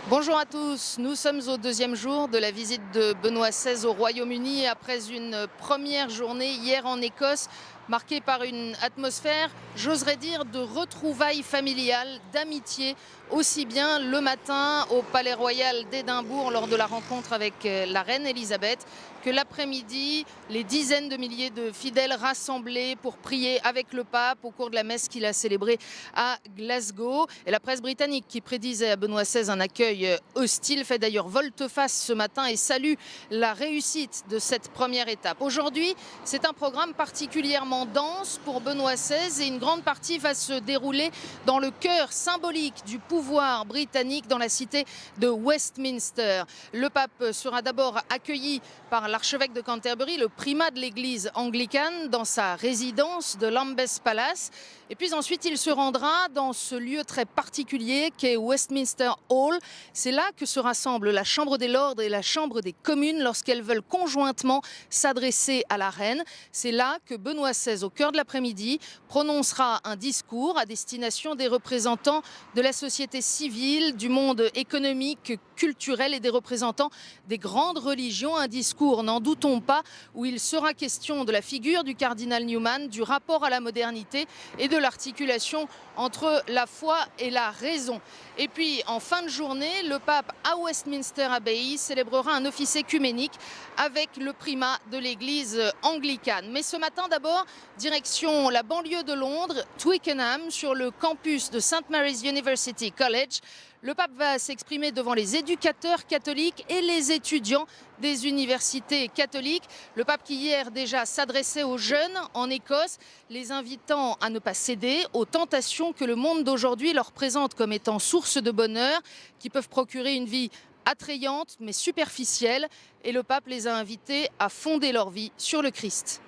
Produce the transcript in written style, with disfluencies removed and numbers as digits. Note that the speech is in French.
Bonjour à tous, nous sommes au deuxième jour de la visite de Benoît XVI au Royaume-Uni après une première journée hier en Écosse marquée par une atmosphère, j'oserais dire, de retrouvailles familiales, d'amitié, aussi bien le matin au Palais Royal d'Édimbourg lors de la rencontre avec la reine Elisabeth que l'après-midi, les dizaines de milliers de fidèles rassemblés pour prier avec le pape au cours de la messe qu'il a célébrée à Glasgow. Et la presse britannique qui prédisait à Benoît XVI un accueil hostile fait d'ailleurs volte-face ce matin et salue la réussite de cette première étape. Aujourd'hui, c'est un programme particulièrement dense pour Benoît XVI et une grande partie va se dérouler dans le cœur symbolique du pouvoir britannique dans la cité de Westminster. Le pape sera d'abord accueilli par l'archevêque de Canterbury, le primat de l'église anglicane, dans sa résidence de Lambeth Palace. Et puis ensuite, il se rendra dans ce lieu très particulier qu'est Westminster Hall. C'est là que se rassemblent la Chambre des Lords et la Chambre des Communes lorsqu'elles veulent conjointement s'adresser à la reine. C'est là que Benoît XVI, au cœur de l'après-midi, prononcera un discours à destination des représentants de la société civile, du monde économique, culturel et des représentants des grandes religions. Un discours, n'en doutons pas, où il sera question de la figure du cardinal Newman, du rapport à la modernité et de l'articulation entre la foi et la raison. Et puis, en fin de journée, le pape à Westminster Abbey célébrera un office œcuménique avec le primat de l'église anglicane. Mais ce matin, d'abord, direction la banlieue de Londres, Twickenham, sur le campus de St Mary's University College. Le pape va s'exprimer devant les éducateurs catholiques et les étudiants des universités catholiques. Le pape qui hier déjà s'adressait aux jeunes en Écosse, les invitant à ne pas céder aux tentations que le monde d'aujourd'hui leur présente comme étant source de bonheur, qui peuvent procurer une vie attrayante mais superficielle. Et le pape les a invités à fonder leur vie sur le Christ.